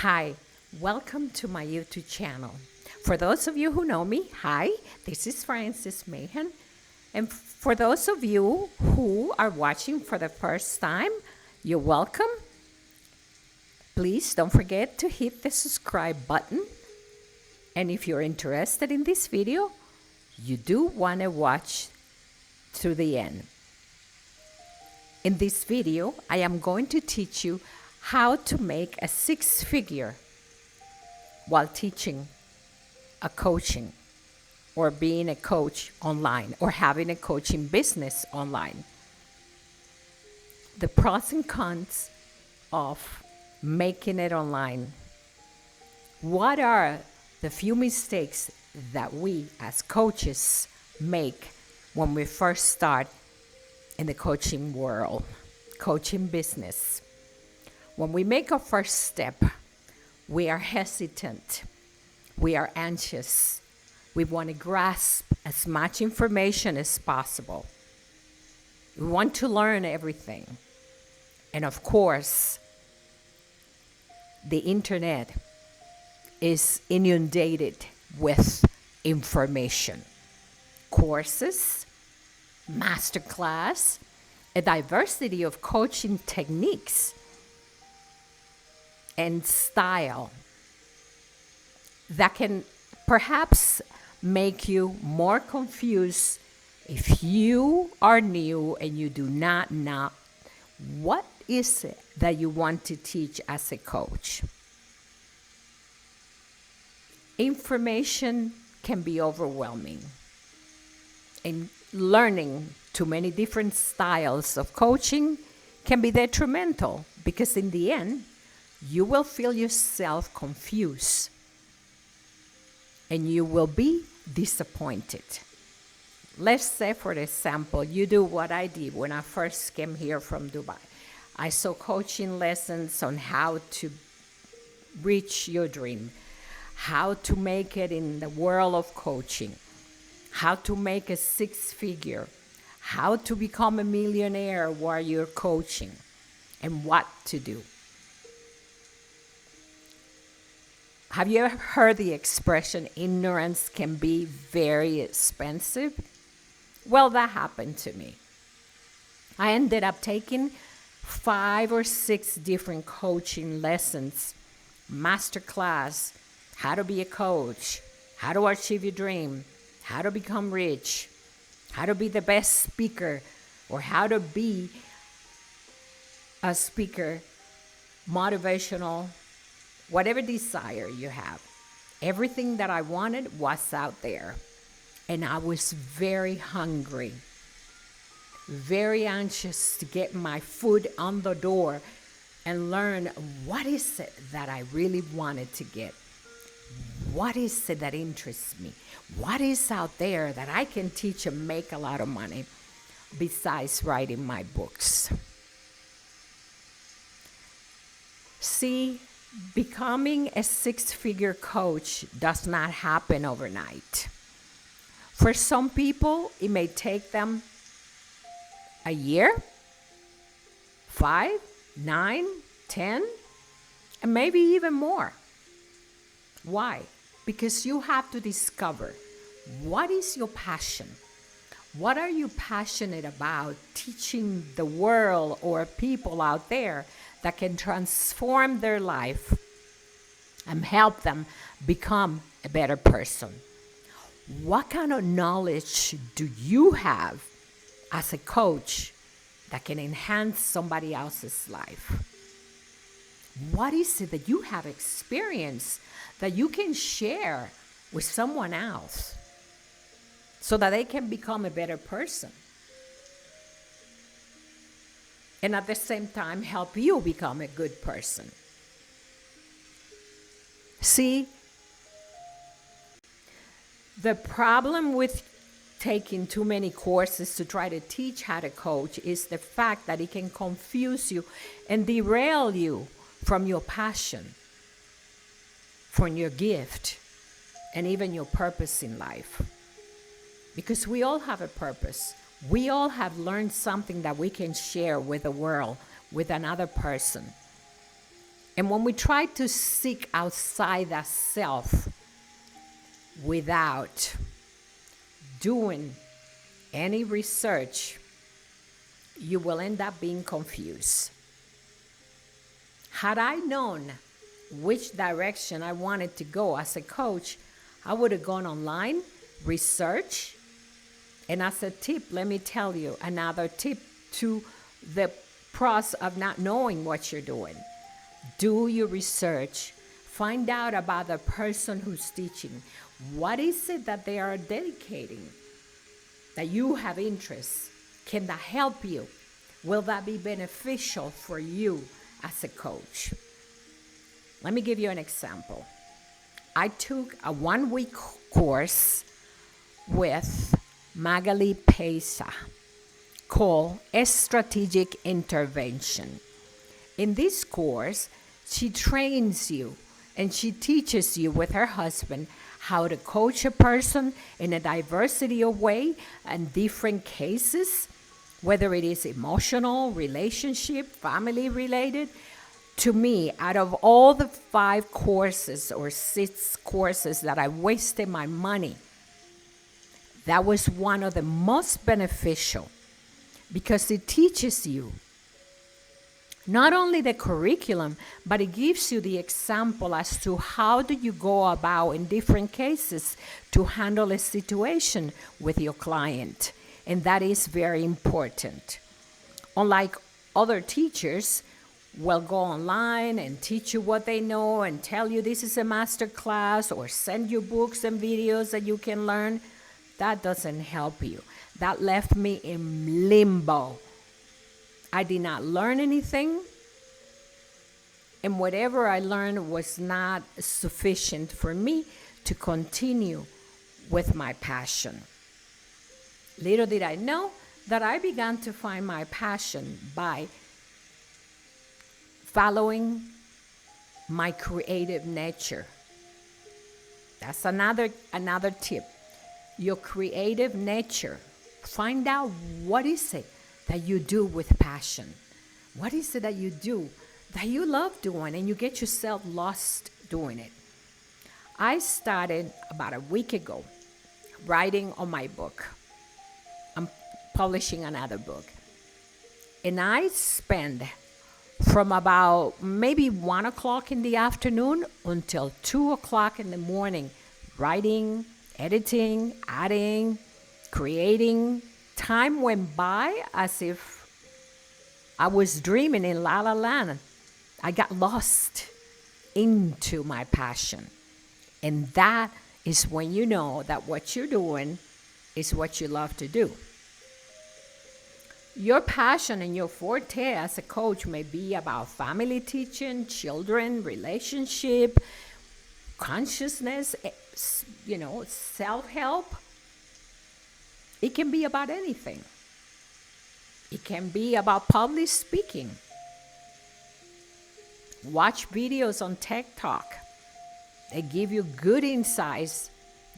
Hi, welcome to my YouTube channel. For those of you who know me, hi, this is Francis Mahan. And for those of you who are watching for the first time, you're welcome. Please don't forget to hit the subscribe button. And if you're interested in this video, you do want to watch to the end. In this video, I am going to teach you how to make a six-figure while teaching a coaching or being a coach online or having a coaching business online. The pros and cons of making it online. What are the few mistakes that we as coaches make when we first start in the coaching world, coaching business? When we make our first step, we are hesitant, we are anxious, we want to grasp as much information as possible. We want to learn everything. And of course, the internet is inundated with information, courses, masterclass, a diversity of coaching techniques and style that can perhaps make you more confused if you are new and you do not know what is it that you want to teach as a coach. Information can be overwhelming, and learning too many different styles of coaching can be detrimental because in the end, you will feel yourself confused and you will be disappointed. Let's say, for example, you do what I did when I first came here from Dubai. I saw coaching lessons on how to reach your dream, how to make it in the world of coaching, how to make a six-figure, how to become a millionaire while you're coaching, and what to do. Have you ever heard the expression, ignorance can be very expensive? Well, that happened to me. I ended up taking 5 or 6 different coaching lessons, masterclass, how to be a coach, how to achieve your dream, how to become rich, how to be the best speaker, or how to be a speaker, motivational, whatever desire you have. Everything that I wanted was out there. And I was very hungry, very anxious to get my foot on the door and learn what is it that I really wanted to get. What is it that interests me? What is out there that I can teach and make a lot of money besides writing my books? See, becoming a six-figure coach does not happen overnight. For some people, it may take them a year, 5, 9, 10, and maybe even more. Why? Because you have to discover what is your passion. What are you passionate about teaching the world or people out there that can transform their life and help them become a better person? What kind of knowledge do you have as a coach that can enhance somebody else's life? What is it that you have experienced that you can share with someone else so that they can become a better person? And at the same time, help you become a good person. See, the problem with taking too many courses to try to teach how to coach is the fact that it can confuse you and derail you from your passion, from your gift, and even your purpose in life. Because we all have a purpose. We all have learned something that we can share with the world, with another person. And when we try to seek outside that self without doing any research, you will end up being confused. Had I known which direction I wanted to go as a coach, I would have gone online, research, and as a tip, let me tell you another tip to the process of not knowing what you're doing. Do your research. Find out about the person who's teaching. What is it that they are dedicating? That you have interest. Can that help you? Will that be beneficial for you as a coach? Let me give you an example. I took a 1-week course with Magali Pesa called A Strategic Intervention. In this course, she trains you and she teaches you with her husband how to coach a person in a diversity of way and different cases, whether it is emotional, relationship, family related. To me, out of all the 5 courses or 6 courses that I wasted my money, that was one of the most beneficial because it teaches you not only the curriculum, but it gives you the example as to how do you go about in different cases to handle a situation with your client. And that is very important. Unlike other teachers, will go online and teach you what they know and tell you this is a master class or send you books and videos that you can learn. That doesn't help you. That left me in limbo. I did not learn anything, and whatever I learned was not sufficient for me to continue with my passion. Little did I know that I began to find my passion by following my creative nature. That's another tip. Your creative nature. Find out what is it that you do with passion. What is it that you do that you love doing and you get yourself lost doing it? I started about a week ago writing on my book. I'm publishing another book. And I spend from about maybe 1 o'clock in the afternoon until 2 o'clock in the morning, writing, editing, adding, creating. Time went by as if I was dreaming in La La Land. I got lost into my passion. And that is when you know that what you're doing is what you love to do. Your passion and your forte as a coach may be about family teaching, children, relationship, consciousness, self-help. It can be about anything. It can be about public speaking. Watch videos on TikTok. They give you good insights.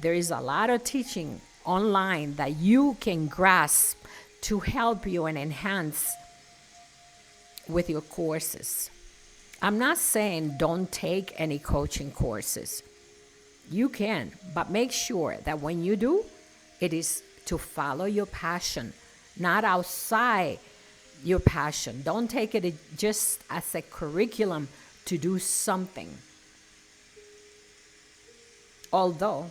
There is a lot of teaching online that you can grasp to help you and enhance with your courses. I'm not saying don't take any coaching courses. You can, but make sure that when you do, it is to follow your passion, not outside your passion. Don't take it just as a curriculum to do something. Although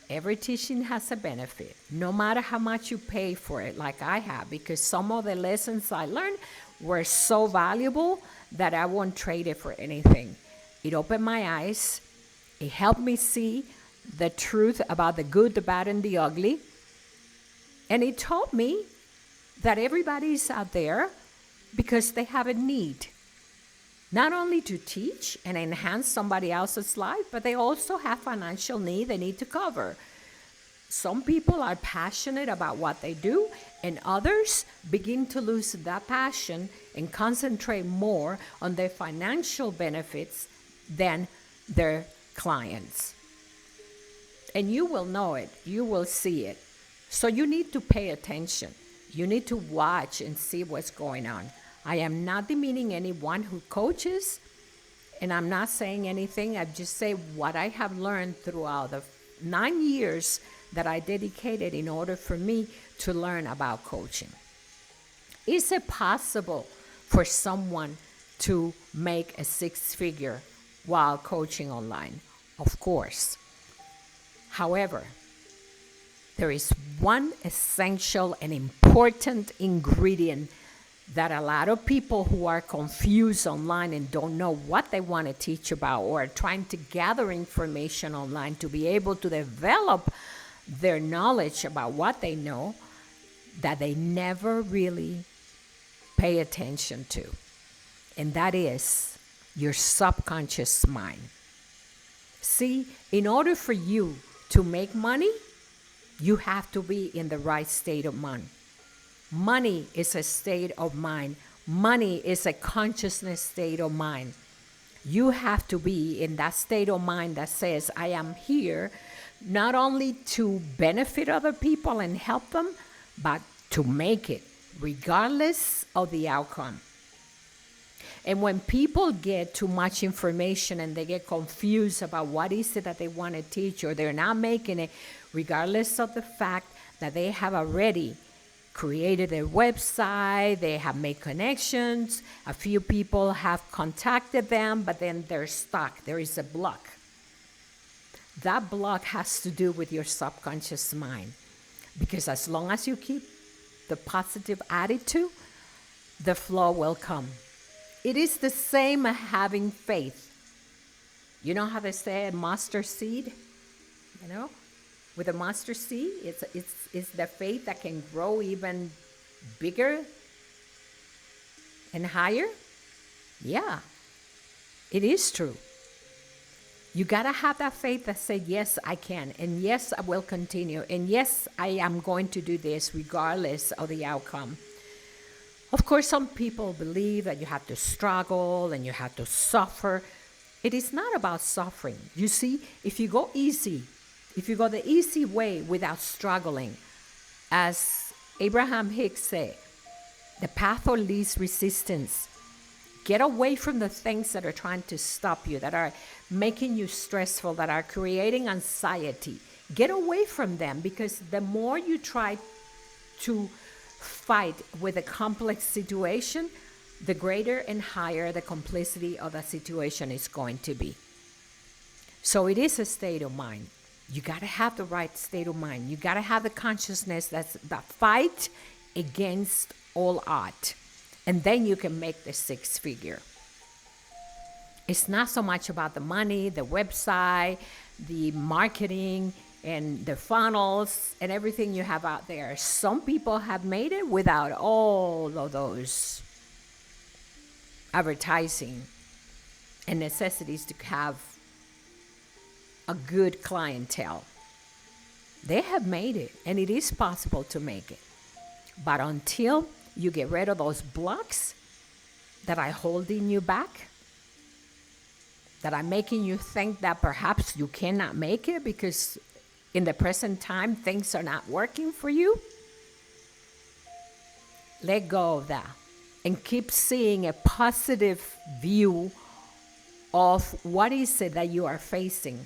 every teaching has a benefit, no matter how much you pay for it, like I have, because some of the lessons I learned were so valuable that I won't trade it for anything. It opened my eyes. It helped me see the truth about the good, the bad, and the ugly. And it taught me that everybody's out there because they have a need. Not only to teach and enhance somebody else's life, but they also have financial need they need to cover. Some people are passionate about what they do, and others begin to lose that passion and concentrate more on their financial benefits than their clients. And you will know it. You will see it. So you need to pay attention. You need to watch and see what's going on. I am not demeaning anyone who coaches, And I'm not saying anything, I just say what I have learned throughout the 9 years that I dedicated in order for me to learn about coaching. Is it possible for someone to make a six-figure while coaching online? Of course. However, there is one essential and important ingredient that a lot of people who are confused online and don't know what they want to teach about, or are trying to gather information online to be able to develop their knowledge about what they know, that they never really pay attention to. And that is your subconscious mind. See, in order for you to make money, you have to be in the right state of mind. Money is a state of mind. Money is a consciousness state of mind. You have to be in that state of mind that says, I am here not only to benefit other people and help them, but to make it, regardless of the outcome. And when people get too much information and they get confused about what is it that they want to teach, or they're not making it, regardless of the fact that they have already created a website, they have made connections, a few people have contacted them, but then they're stuck. There is a block. That block has to do with your subconscious mind. Because as long as you keep the positive attitude, the flow will come. It is the same as having faith. You know how they say mustard seed? You know? With a mustard seed, it's the faith that can grow even bigger and higher. Yeah, it is true. You gotta have that faith that says, yes, I can, and yes, I will continue, and yes, I am going to do this regardless of the outcome. Of course, some people believe that you have to struggle and you have to suffer. It is not about suffering. You see, if you go easy, if you go the easy way without struggling, as Abraham Hicks said, the path of least resistance. Get away from the things that are trying to stop you, that are making you stressful, that are creating anxiety. Get away from them, because the more you try to fight with a complex situation, the greater and higher the complexity of the situation is going to be. So it is a state of mind. You got to have the right state of mind. You got to have the consciousness that fight against all odds. And then you can make the six-figure. It's not so much about the money, the website, the marketing, and the funnels, and everything you have out there. Some people have made it without all of those advertising and necessities to have a good clientele. They have made it, and it is possible to make it. But until you get rid of those blocks that are holding you back, that are making you think that perhaps you cannot make it because in the present time things are not working for you, let go of that and keep seeing a positive view of what is it that you are facing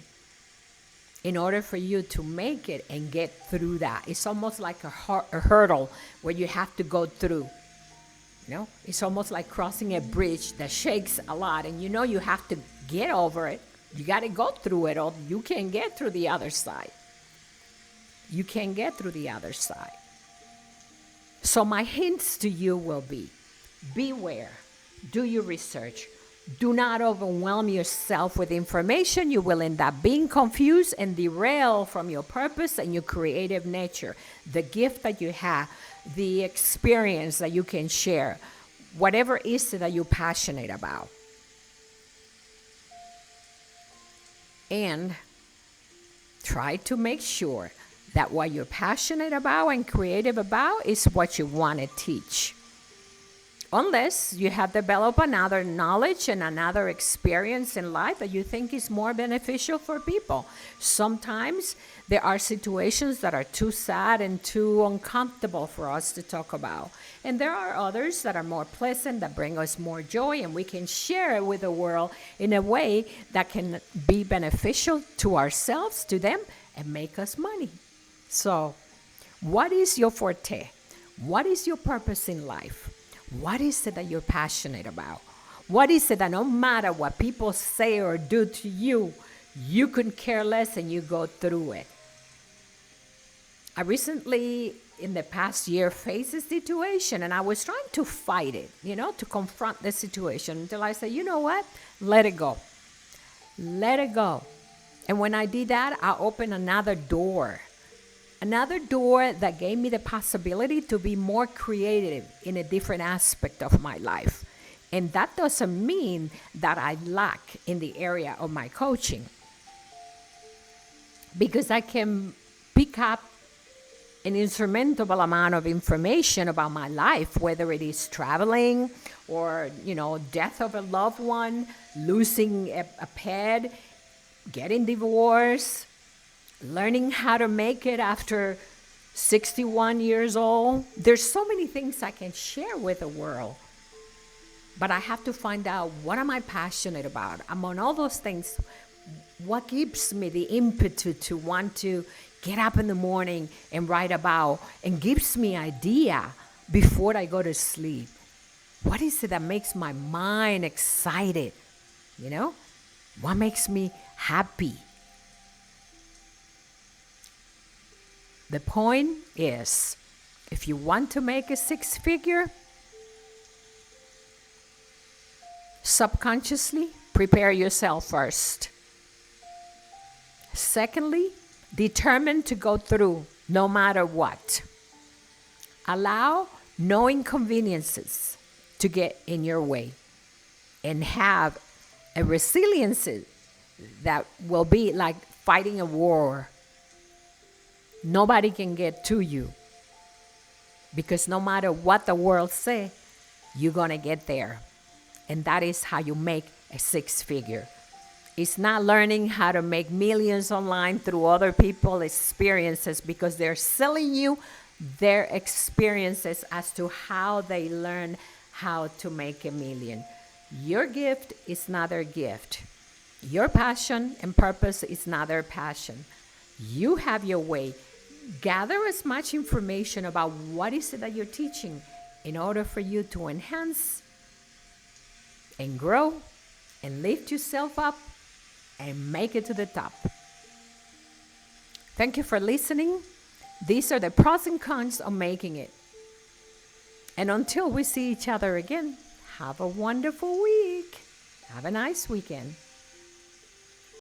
in order for you to make it and get through that. It's almost like a hurdle where you have to go through. You know, it's almost like crossing a bridge that shakes a lot, and you know you have to get over it. You got to go through it, or you can't get through the other side. You can't get through the other side. So my hints to you will be, beware, do your research. Do not overwhelm yourself with information. You will end up being confused and derail from your purpose and your creative nature, the gift that you have, the experience that you can share, whatever it is that you're passionate about. And try to make sure that what you're passionate about and creative about is what you want to teach. unless you have developed another knowledge and another experience in life that you think is more beneficial for people. Sometimes there are situations that are too sad and too uncomfortable for us to talk about. And there are others that are more pleasant, that bring us more joy, and we can share it with the world in a way that can be beneficial to ourselves, to them, and make us money. So, what is your forte? What is your purpose in life? What is it that you're passionate about? What is it that no matter what people say or do to you, you couldn't care less and you go through it? I recently, in the past year, faced a situation and I was trying to fight it, to confront the situation until I said, you know what? Let it go. Let it go. And when I did that, I opened another door that gave me the possibility to be more creative in a different aspect of my life. And that doesn't mean that I lack in the area of my coaching, because I can pick up an insurmountable amount of information about my life, whether it is traveling or, death of a loved one, losing a pet, getting divorced, learning how to make it after 61 years old. There's so many things I can share with the world. But I have to find out, what am I passionate about? Among all those things, what gives me the impetus to want to get up in the morning and write about, and gives me idea before I go to sleep? What is it that makes my mind excited? What makes me happy? The point is, if you want to make a six-figure, subconsciously prepare yourself first. Secondly, determined to go through no matter what. Allow no inconveniences to get in your way, and have a resiliency that will be like fighting a war. Nobody can get to you, because no matter what the world say, you're gonna get there. And that is how you make a six-figure. It's not learning how to make millions online through other people's experiences, because they're selling you their experiences as to how they learn how to make a million. Your gift is not their gift. Your passion and purpose is not their passion. You have your way. Gather as much information about what is it that you're teaching in order for you to enhance and grow and lift yourself up and make it to the top. Thank you for listening. These are the pros and cons of making it. And until we see each other again, have a wonderful week. Have a nice weekend.